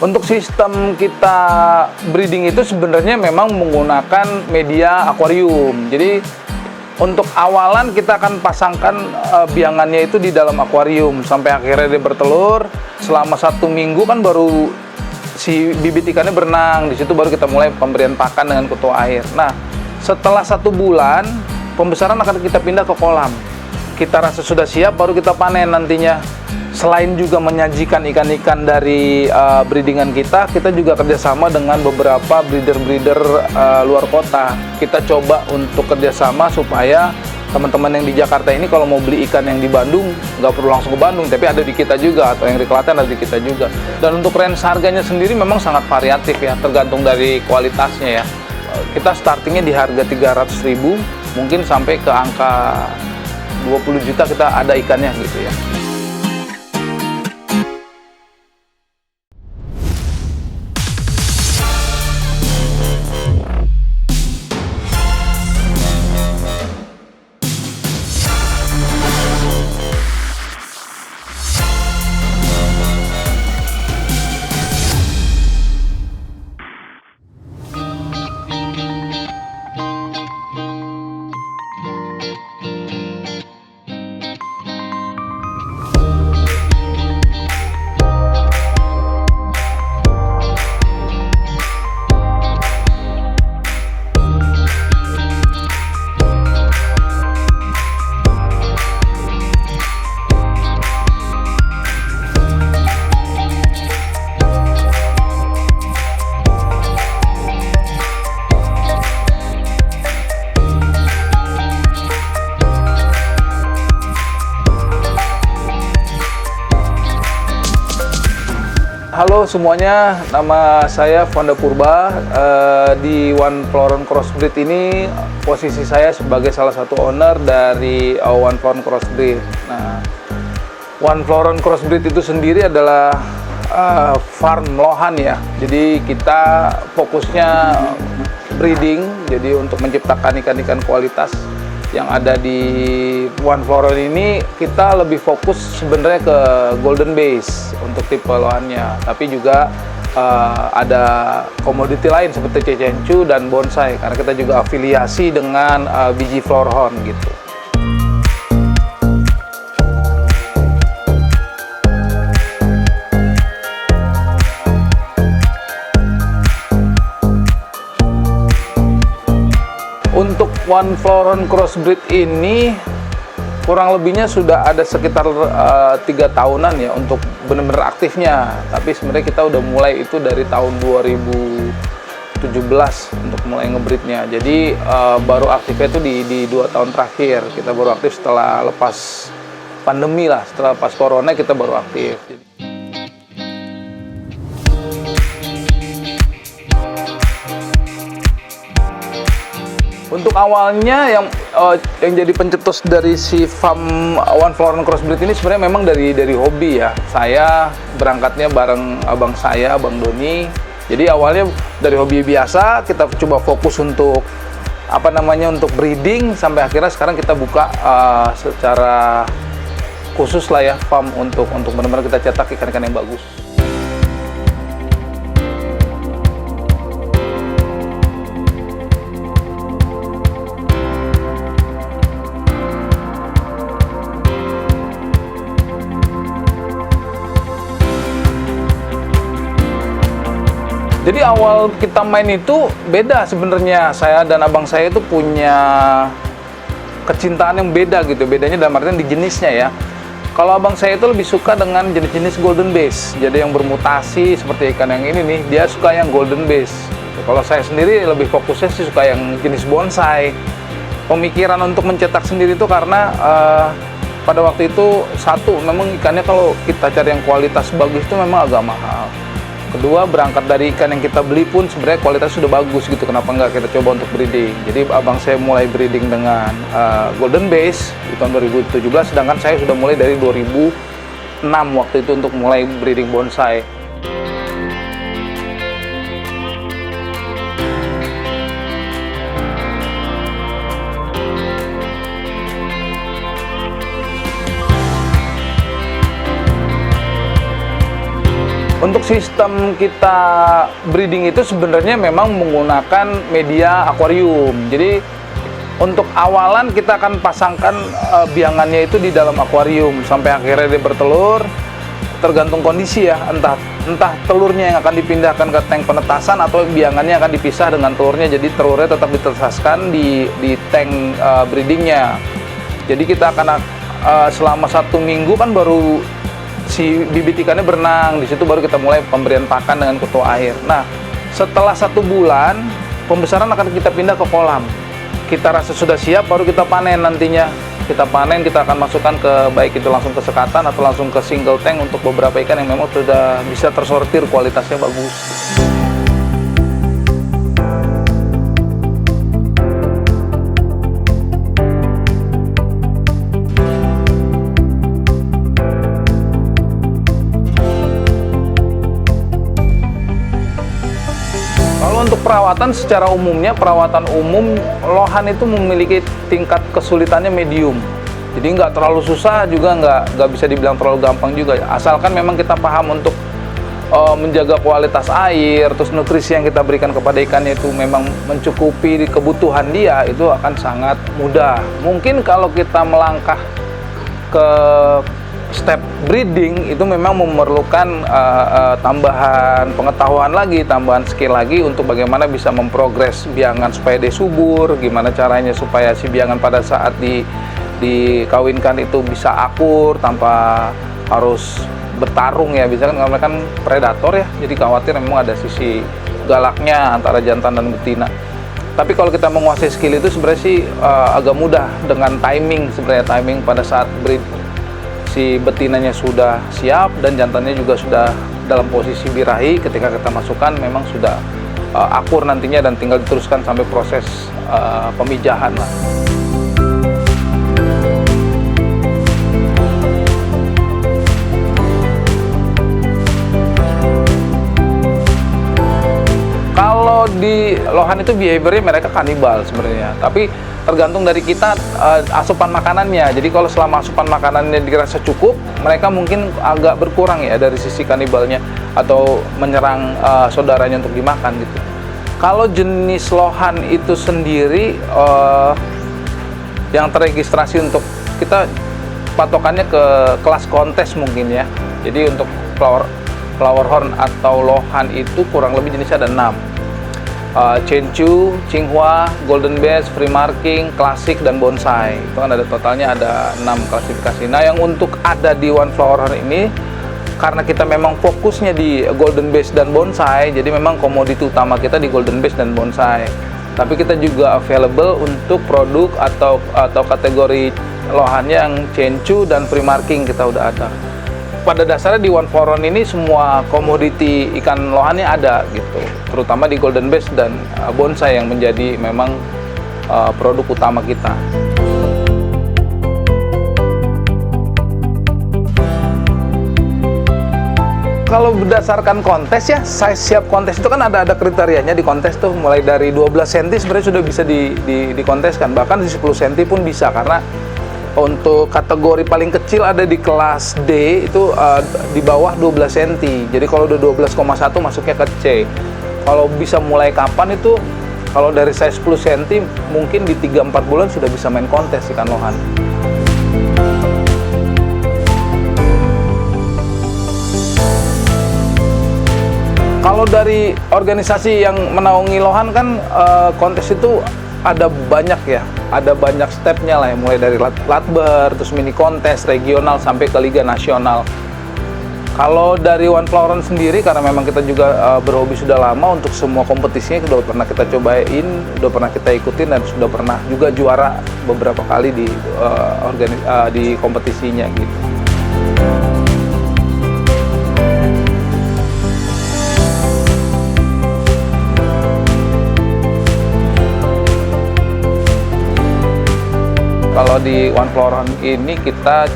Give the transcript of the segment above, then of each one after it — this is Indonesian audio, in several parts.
Untuk sistem kita breeding itu sebenarnya memang menggunakan media akuarium. Jadi untuk awalan kita akan pasangkan biangannya itu di dalam akuarium sampai akhirnya dia bertelur. Selama 1 minggu kan baru si bibit ikannya berenang. Di situ baru kita mulai pemberian pakan dengan kutu air. Nah, setelah 1 bulan pembesaran akan kita pindah ke kolam. Kita rasa sudah siap baru kita panen nantinya. Selain juga menyajikan ikan-ikan dari breedingan kita juga kerjasama dengan beberapa breeder-breeder luar kota. Kita coba untuk kerjasama supaya teman-teman yang di Jakarta ini kalau mau beli ikan yang di Bandung nggak perlu langsung ke Bandung, tapi ada di kita juga, atau yang di Klaten ada di kita juga. Dan untuk range harganya sendiri memang sangat variatif ya, tergantung dari kualitasnya ya. Kita startingnya di harga 300.000, mungkin sampai ke angka 20 juta kita ada ikannya gitu ya. Halo semuanya, nama saya Vanda Purba. Di One Floron Crossbreed ini posisi saya sebagai salah satu owner dari One Floron Crossbreed. Nah, One Floron Crossbreed itu sendiri adalah farm lohan ya. Jadi kita fokusnya breeding, jadi untuk menciptakan ikan-ikan kualitas yang ada di One Floron ini. Kita lebih fokus sebenarnya ke golden base untuk tipe lohannya, tapi juga ada komoditi lain seperti cecencu dan bonsai karena kita juga afiliasi dengan biji floorhorn gitu. Untuk One Floron Crossbreed ini kurang lebihnya sudah ada sekitar 3 tahunan ya untuk benar-benar aktifnya. Tapi sebenarnya kita udah mulai itu dari tahun 2017 untuk mulai ngebreednya. Jadi baru aktifnya itu di 2 tahun terakhir. Kita baru aktif setelah lepas pandemi lah, setelah pas corona kita baru aktif. Untuk awalnya yang jadi pencetus dari si farm One Floron Crossbreed ini sebenarnya memang dari hobi ya. Saya berangkatnya bareng abang saya, Bang Doni. Jadi awalnya dari hobi biasa, kita coba fokus untuk untuk breeding sampai akhirnya sekarang kita buka secara khusus lah ya farm untuk benar-benar kita cetak ikan-ikan yang bagus. Jadi awal kita main itu beda sebenarnya. Saya dan abang saya itu punya kecintaan yang beda gitu. Bedanya dalam artian di jenisnya ya. Kalau abang saya itu lebih suka dengan jenis-jenis golden base. Jadi yang bermutasi seperti ikan yang ini nih, dia suka yang golden base. Kalau saya sendiri lebih fokusnya sih suka yang jenis bonsai. Pemikiran untuk mencetak sendiri itu karena pada waktu itu satu, memang ikannya kalau kita cari yang kualitas bagus itu memang agak mahal. Kedua, berangkat dari ikan yang kita beli pun sebenarnya kualitas sudah bagus gitu. Kenapa nggak kita coba untuk breeding? Jadi abang saya mulai breeding dengan golden base di tahun 2017, sedangkan saya sudah mulai dari 2006 waktu itu untuk mulai breeding bonsai. Untuk sistem kita breeding itu sebenarnya memang menggunakan media akuarium. Jadi untuk awalan kita akan pasangkan biangannya itu di dalam akuarium sampai akhirnya dia bertelur. Tergantung kondisi ya, entah telurnya yang akan dipindahkan ke tank penetasan atau biangannya akan dipisah dengan telurnya. Jadi telurnya tetap ditetaskan di tank breedingnya. Jadi kita akan selama 1 minggu kan baru si bibit ikannya berenang, di situ baru kita mulai pemberian pakan dengan kutu air. Nah, setelah 1 bulan pembesaran akan kita pindah ke kolam. Kita rasa sudah siap, baru kita panen nantinya. Kita panen, kita akan masukkan ke baik itu langsung ke sekatan atau langsung ke single tank untuk beberapa ikan yang memang sudah bisa tersortir kualitasnya bagus. Untuk perawatan secara umumnya, perawatan umum lohan itu memiliki tingkat kesulitannya medium. Jadi nggak terlalu susah juga nggak bisa dibilang terlalu gampang juga. Asalkan memang kita paham untuk menjaga kualitas air, terus nutrisi yang kita berikan kepada ikannya itu memang mencukupi kebutuhan dia, itu akan sangat mudah. Mungkin kalau kita melangkah ke step breeding itu memang memerlukan tambahan pengetahuan lagi, tambahan skill lagi untuk bagaimana bisa memprogres biangan supaya dia subur, gimana caranya supaya si biangan pada saat dikawinkan itu bisa akur tanpa harus bertarung ya. Biasanya kan mereka kan predator ya, jadi khawatir memang ada sisi galaknya antara jantan dan betina. Tapi kalau kita menguasai skill itu sebenarnya sih agak mudah dengan timing, sebenarnya timing pada saat breed. Si betinanya sudah siap dan jantannya juga sudah dalam posisi birahi, ketika kita masukkan memang sudah akur nantinya dan tinggal diteruskan sampai proses pemijahan lah. Kalau di lohan itu behaviornya mereka kanibal sebenarnya, tapi tergantung dari kita asupan makanannya. Jadi kalau selama asupan makanannya dirasa cukup, mereka mungkin agak berkurang ya dari sisi kanibalnya atau menyerang saudaranya untuk dimakan gitu. Kalau jenis lohan itu sendiri yang terregistrasi untuk kita patokannya ke kelas kontes mungkin ya. Jadi untuk flower horn atau lohan itu kurang lebih jenisnya ada 6. Chenchu, Tsinghua, Golden Bass, Free Marking, Klasik, dan Bonsai. Itu kan ada totalnya ada 6 klasifikasi. Nah, yang untuk ada di One Flower Horn ini, karena kita memang fokusnya di Golden Bass dan Bonsai, jadi memang komoditi utama kita di Golden Bass dan Bonsai. Tapi kita juga available untuk produk atau kategori lohannya yang Chenchu dan Free Marking kita udah ada. Pada dasarnya di One Flower Horn ini semua komoditi ikan lohannya ada gitu, terutama di Golden Bass dan Bonsai yang menjadi memang produk utama kita. Kalau berdasarkan kontes ya, size siap kontes itu kan ada kriterianya di kontes tuh, mulai dari 12 cm sebenarnya sudah bisa dikonteskan, bahkan di 10 cm pun bisa, karena untuk kategori paling kecil ada di kelas D itu di bawah 12 cm. Jadi kalau udah 12,1 masuknya ke C. Kalau bisa mulai kapan itu, kalau dari size 10 cm mungkin di 3-4 bulan sudah bisa main kontes ikan lohan. Kalau dari organisasi yang menaungi lohan kan kontes itu ada banyak ya, ada banyak stepnya lah ya, mulai dari latber, terus mini kontes, regional, sampai ke liga nasional. Kalau dari One Flower Horn sendiri, karena memang kita juga berhobi sudah lama, untuk semua kompetisinya sudah pernah kita cobain, sudah pernah kita ikutin, dan sudah pernah juga juara beberapa kali di kompetisinya gitu. Kalau di One Flower Horn ini kita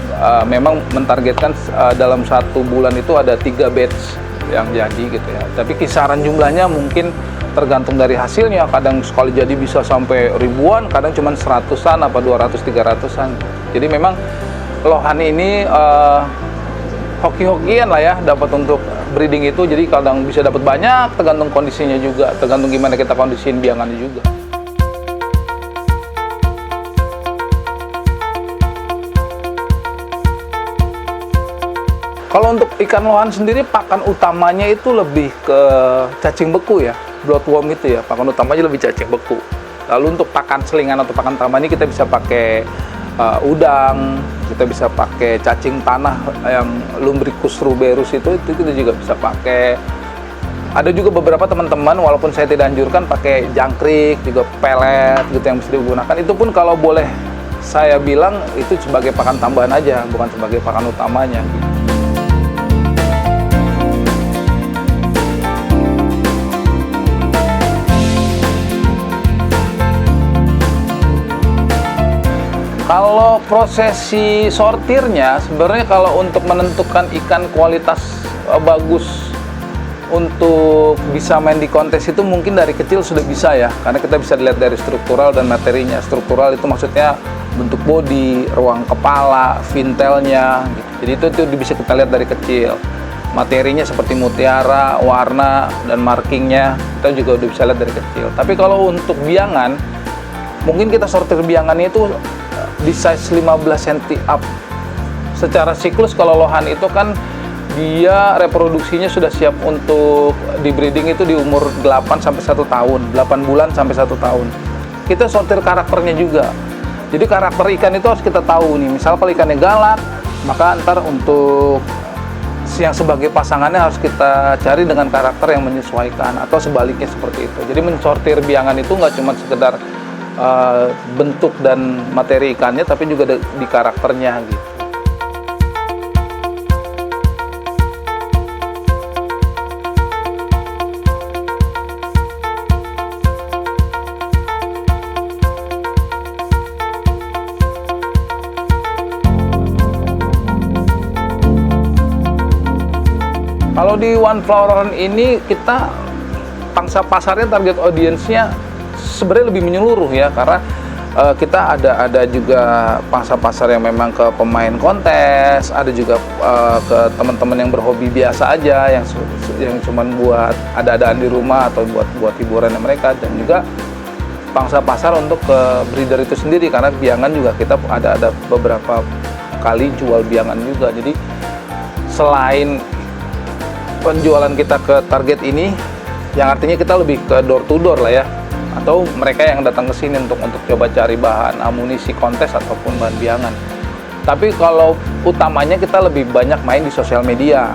memang mentargetkan dalam 1 bulan itu ada 3 batch yang jadi gitu ya. Tapi kisaran jumlahnya mungkin tergantung dari hasilnya. Kadang sekali jadi bisa sampai ribuan, kadang cuma 100-an apa 200-300-an. Jadi memang lohan ini hoki-hokian lah ya dapat untuk breeding itu. Jadi kadang bisa dapat banyak, tergantung kondisinya juga, tergantung gimana kita kondisiin biangannya juga. Kalau untuk ikan lohan sendiri, pakan utamanya itu lebih ke cacing beku ya, bloodworm itu ya, pakan utamanya lebih cacing beku. Lalu untuk pakan selingan atau pakan tambah ini kita bisa pakai udang, kita bisa pakai cacing tanah yang Lumbricus ruberus itu kita juga bisa pakai. Ada juga beberapa teman-teman, walaupun saya tidak anjurkan, pakai jangkrik, juga pelet gitu yang bisa digunakan. Itu pun kalau boleh saya bilang itu sebagai pakan tambahan aja, bukan sebagai pakan utamanya. Kalau prosesi sortirnya, sebenarnya kalau untuk menentukan ikan kualitas bagus untuk bisa main di kontes itu mungkin dari kecil sudah bisa ya, karena kita bisa dilihat dari struktural dan materinya. Struktural itu maksudnya bentuk bodi, ruang kepala, vintelnya, gitu. Jadi itu bisa kita lihat dari kecil. Materinya seperti mutiara, warna, dan markingnya kita juga udah bisa lihat dari kecil. Tapi kalau untuk biangan, mungkin kita sortir biangannya itu di size 15 cm up. Secara siklus kalau lohan itu kan dia reproduksinya sudah siap untuk di breeding itu di umur 8 sampai 1 tahun, 8 bulan sampai 1 tahun. Kita sortir karakternya juga. Jadi karakter ikan itu harus kita tahu nih. Misal kalau ikannya galak, maka ntar untuk yang sebagai pasangannya harus kita cari dengan karakter yang menyesuaikan, atau sebaliknya seperti itu. Jadi mensortir biangan itu nggak cuma sekedar bentuk dan materi ikannya, tapi juga di karakternya gitu. Kalau di One Flower Run ini kita pangsa pasarnya, target audiensnya sebenarnya lebih menyeluruh ya, karena kita ada juga pangsa pasar yang memang ke pemain kontes, ada juga ke teman-teman yang berhobi biasa aja, yang cuman buat ada-adaan di rumah atau buat hiburan mereka, dan juga pangsa pasar untuk ke breeder itu sendiri, karena biangan juga kita ada beberapa kali jual biangan juga. Jadi selain penjualan kita ke target ini, yang artinya kita lebih ke door to door lah ya, atau mereka yang datang ke sini untuk coba cari bahan amunisi kontes ataupun bahan biangan. Tapi kalau utamanya kita lebih banyak main di sosial media,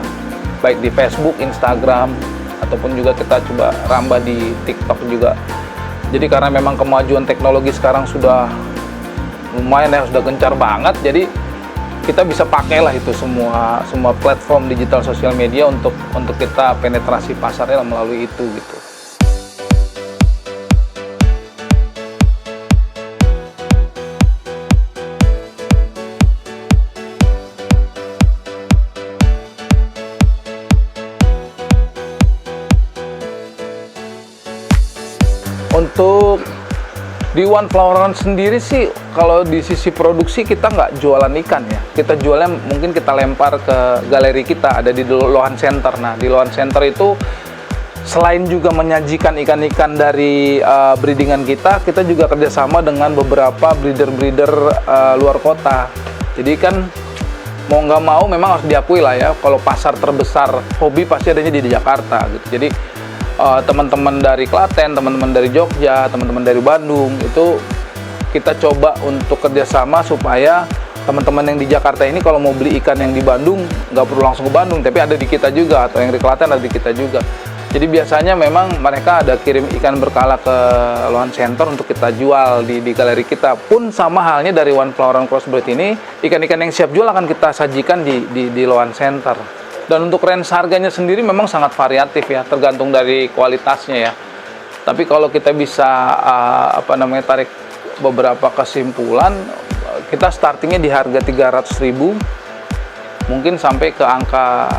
baik di Facebook, Instagram, ataupun juga kita coba rambah di TikTok juga. Jadi karena memang kemajuan teknologi sekarang sudah lumayan ya, sudah gencar banget, jadi kita bisa pakailah itu semua platform digital sosial media untuk kita penetrasi pasarnya melalui itu gitu. Untuk di One Flower Run sendiri sih, kalau di sisi produksi kita nggak jualan ikan ya. Kita jualnya mungkin kita lempar ke galeri kita, ada di Lohan Center. Nah, di Lohan Center itu selain juga menyajikan ikan-ikan dari breedingan kita juga kerjasama dengan beberapa breeder-breeder luar kota. Jadi kan mau nggak mau memang harus diakui lah ya, kalau pasar terbesar hobi pasti adanya di Jakarta gitu. Jadi teman-teman dari Klaten, teman-teman dari Jogja, teman-teman dari Bandung, itu kita coba untuk kerjasama supaya teman-teman yang di Jakarta ini kalau mau beli ikan yang di Bandung nggak perlu langsung ke Bandung, tapi ada di kita juga, atau yang di Klaten ada di kita juga. Jadi biasanya memang mereka ada kirim ikan berkala ke Lohan Center untuk kita jual di galeri kita. Pun sama halnya dari One Flower Run Crossbreed ini, ikan-ikan yang siap jual akan kita sajikan di Lohan Center. Dan untuk range harganya sendiri memang sangat variatif ya, tergantung dari kualitasnya ya. Tapi kalau kita bisa tarik beberapa kesimpulan, kita startingnya di harga 300.000, mungkin sampai ke angka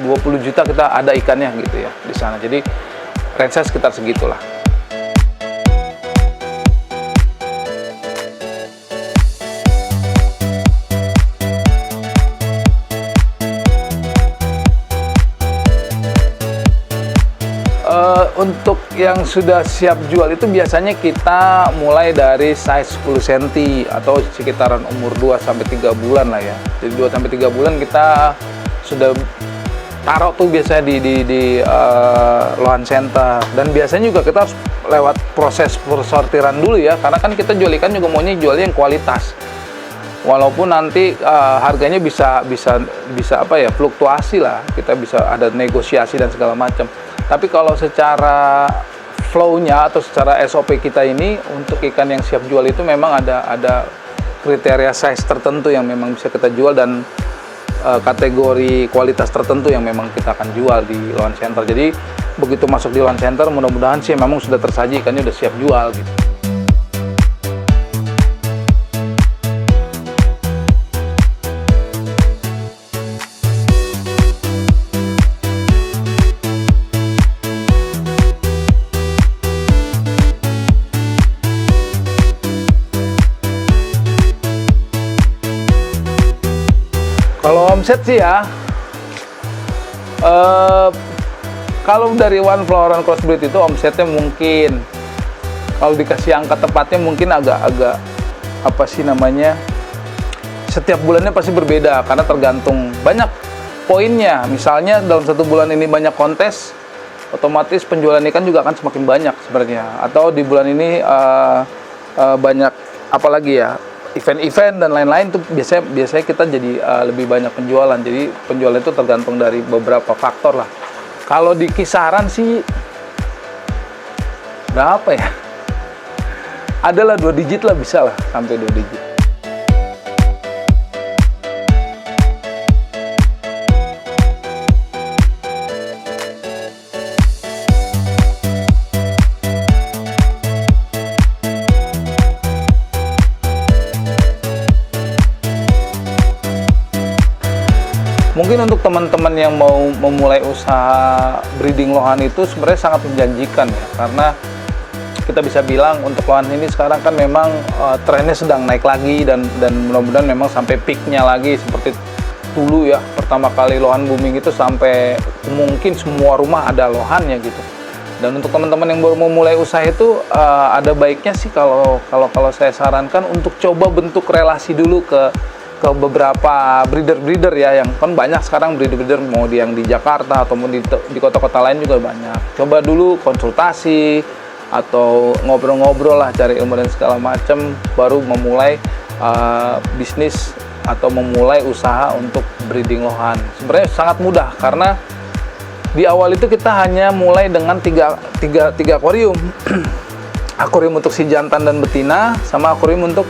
20 juta kita ada ikannya gitu ya di sana. Jadi range-nya sekitar segitulah. Untuk yang sudah siap jual itu biasanya kita mulai dari size 10 cm atau sekitaran umur 2 sampai 3 bulan lah ya. Jadi 2 sampai 3 bulan kita sudah taruh tuh biasanya di loan center, dan biasanya juga kita harus lewat proses persortiran dulu ya, karena kan kita jual ikan juga maunya jualnya yang kualitas. Walaupun nanti harganya bisa apa ya, fluktuasi lah, kita bisa ada negosiasi dan segala macam. Tapi kalau secara flow-nya atau secara SOP kita ini untuk ikan yang siap jual itu memang ada kriteria size tertentu yang memang bisa kita jual, dan kategori kualitas tertentu yang memang kita akan jual di loan center. Jadi begitu masuk di loan center, mudah-mudahan sih memang sudah tersaji ikannya, udah siap jual gitu. Kalau omset sih ya, kalau dari One Flower Crossbreed itu omsetnya mungkin, kalau dikasih angka tepatnya mungkin agak apa sih namanya, setiap bulannya pasti berbeda karena tergantung banyak poinnya. Misalnya dalam satu bulan ini banyak kontes, otomatis penjualan ikan juga akan semakin banyak sebenarnya. Atau di bulan ini banyak apalagi ya, event-event dan lain-lain tuh biasanya kita jadi lebih banyak penjualan. Jadi penjualan itu tergantung dari beberapa faktor lah. Kalau di kisaran sih berapa ya? Adalah 2 digit lah, bisa lah sampai 2 digit. Mungkin untuk teman-teman yang mau memulai usaha breeding lohan itu sebenarnya sangat menjanjikan ya, karena kita bisa bilang untuk lohan ini sekarang kan memang trennya sedang naik lagi, dan mudah-mudahan memang sampai peaknya lagi seperti dulu ya. Pertama kali lohan booming itu sampai mungkin semua rumah ada lohannya gitu. Dan untuk teman-teman yang baru mau mulai usaha itu ada baiknya sih kalau saya sarankan untuk coba bentuk relasi dulu ke beberapa breeder ya, yang kan banyak sekarang breeder mau yang di Jakarta atau di kota-kota lain juga banyak. Coba dulu konsultasi atau ngobrol-ngobrol lah, cari ilmu dan segala macam, baru memulai bisnis atau memulai usaha untuk breeding lohan. Sebenarnya sangat mudah karena di awal itu kita hanya mulai dengan tiga akuarium. Akuarium untuk si jantan dan betina, sama akuarium untuk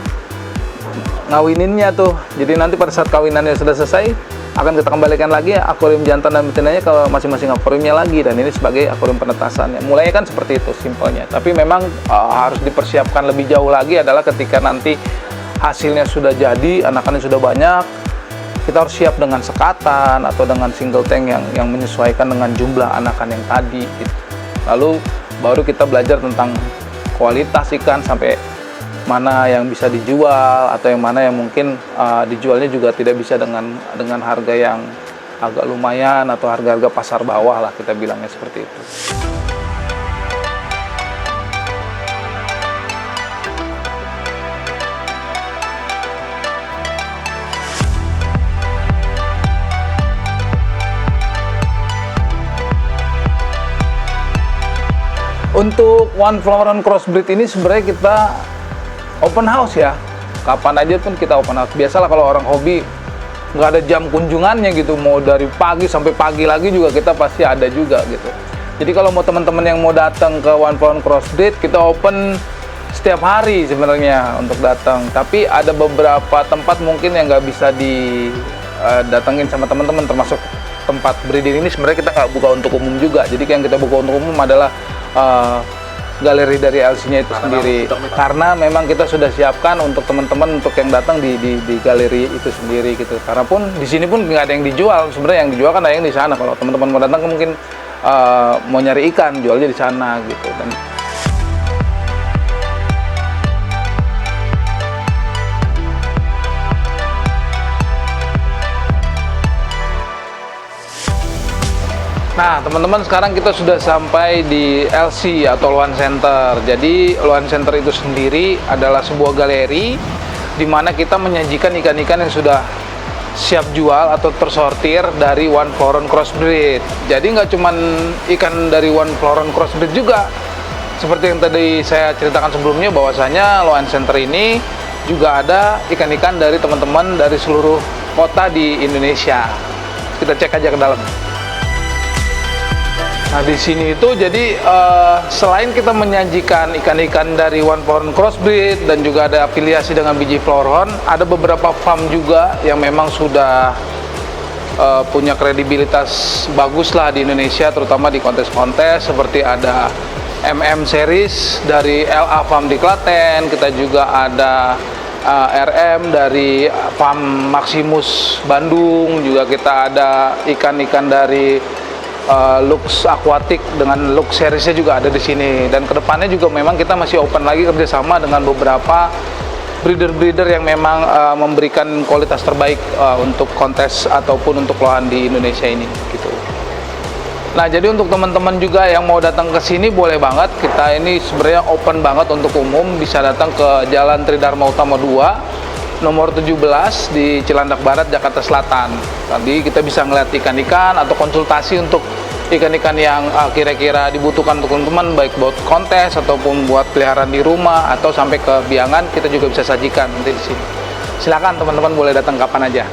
ngawininnya tuh. Jadi nanti pada saat kawinannya sudah selesai, akan kita kembalikan lagi akuarium jantan dan betinanya ke masing-masing akuariumnya lagi, dan ini sebagai akuarium penetasannya. Mulainya kan seperti itu simpelnya. Tapi memang harus dipersiapkan lebih jauh lagi adalah ketika nanti hasilnya sudah jadi, anakannya sudah banyak, kita harus siap dengan sekatan atau dengan single tank yang menyesuaikan dengan jumlah anakan yang tadi gitu. Lalu baru kita belajar tentang kualitas ikan, sampai mana yang bisa dijual atau yang mana yang mungkin dijualnya juga tidak bisa dengan harga yang agak lumayan atau harga-harga pasar bawah lah, kita bilangnya seperti itu. Untuk One Flower Crossbreed ini sebenarnya kita open house ya, kapan aja pun kita open house. Biasalah kalau orang hobi nggak ada jam kunjungannya gitu, mau dari pagi sampai pagi lagi juga kita pasti ada juga gitu. Jadi kalau mau teman-teman yang mau datang ke One Flower Crossbreed, kita open setiap hari sebenarnya untuk datang. Tapi ada beberapa tempat mungkin yang nggak bisa didatengin sama teman-teman, termasuk tempat breeding ini sebenarnya kita nggak buka untuk umum juga. Jadi yang kita buka untuk umum adalah galeri dari LC-nya itu sendiri, karena memang kita sudah siapkan untuk teman-teman untuk yang datang di galeri itu sendiri gitu. Karena pun di sini pun nggak ada yang dijual, sebenarnya yang dijual kan ada yang di sana. Kalau teman-teman mau datang mungkin mau nyari ikan, jualnya di sana gitu. Dan Nah, teman-teman, sekarang kita sudah sampai di LC atau Loan Center. Jadi, Loan Center itu sendiri adalah sebuah galeri di mana kita menyajikan ikan-ikan yang sudah siap jual atau tersortir dari One Floron Crossbreed. Jadi, nggak cuman ikan dari One Floron Crossbreed juga. Seperti yang tadi saya ceritakan sebelumnya, bahwasanya Loan Center ini juga ada ikan-ikan dari teman-teman dari seluruh kota di Indonesia. Kita cek aja ke dalam. Nah, di sini itu jadi selain kita menyajikan ikan-ikan dari One Floron Crossbreed dan juga ada afiliasi dengan biji Floron, ada beberapa farm juga yang memang sudah punya kredibilitas bagus lah di Indonesia, terutama di kontes-kontes seperti ada Series dari LA Farm di Klaten, kita juga ada RM dari Farm Maximus Bandung, juga kita ada ikan-ikan dari Lux Aquatic dengan Lux seriesnya juga ada di sini. Dan kedepannya juga memang kita masih open lagi kerjasama dengan beberapa breeder-breeder yang memang memberikan kualitas terbaik untuk kontes ataupun untuk lohan di Indonesia ini gitu. Nah, jadi untuk teman-teman juga yang mau datang ke sini boleh banget. Kita ini sebenarnya open banget untuk umum, bisa datang ke Jalan Tridharma Utama 2 nomor 17 di Cilandak Barat, Jakarta Selatan. Tadi kita bisa ngeliat ikan-ikan atau konsultasi untuk ikan-ikan yang kira-kira dibutuhkan untuk teman-teman, baik buat kontes ataupun buat peliharaan di rumah atau sampai ke biangan, kita juga bisa sajikan nanti di sini. Silakan teman-teman, boleh datang kapan aja.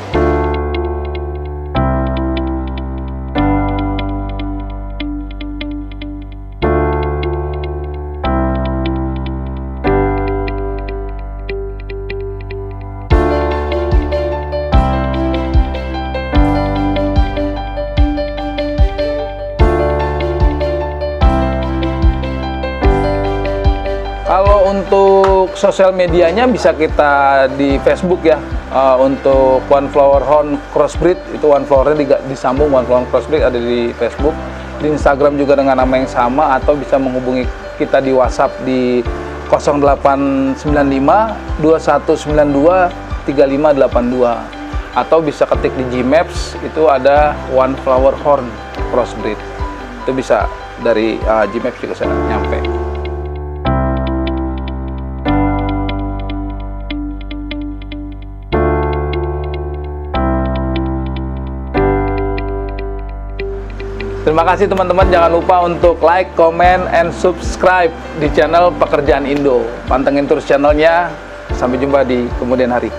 Kalau untuk sosial medianya bisa kita di Facebook ya, untuk One Floron Crossbreed itu One Floronnya disambung One Floron Crossbreed ada di Facebook, di Instagram juga dengan nama yang sama, atau bisa menghubungi kita di WhatsApp di 0895 2192 3582, atau bisa ketik di Gmaps itu ada One Floron Crossbreed, itu bisa dari Gmaps juga saya nyampe. Terima kasih teman-teman, jangan lupa untuk like, comment, and subscribe di channel Pekerjaan Indo. Pantengin terus channelnya, sampai jumpa di kemudian hari.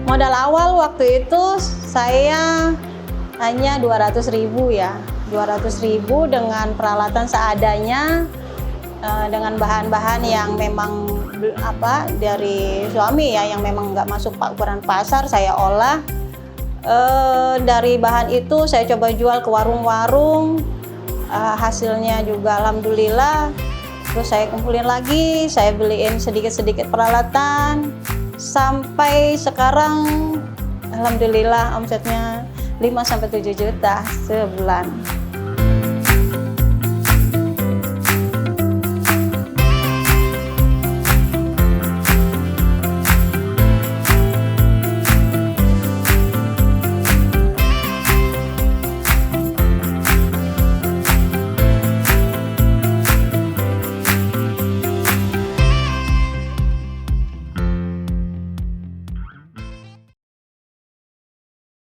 Modal awal waktu itu saya hanya 200.000 ya. 200.000 dengan peralatan seadanya, dengan bahan-bahan yang memang dari suami ya, yang memang nggak masuk ukuran pasar, saya olah. Dari bahan itu saya coba jual ke warung-warung, hasilnya juga alhamdulillah. Terus saya kumpulin lagi, saya beliin sedikit-sedikit peralatan, sampai sekarang alhamdulillah omsetnya 5-7 juta sebulan.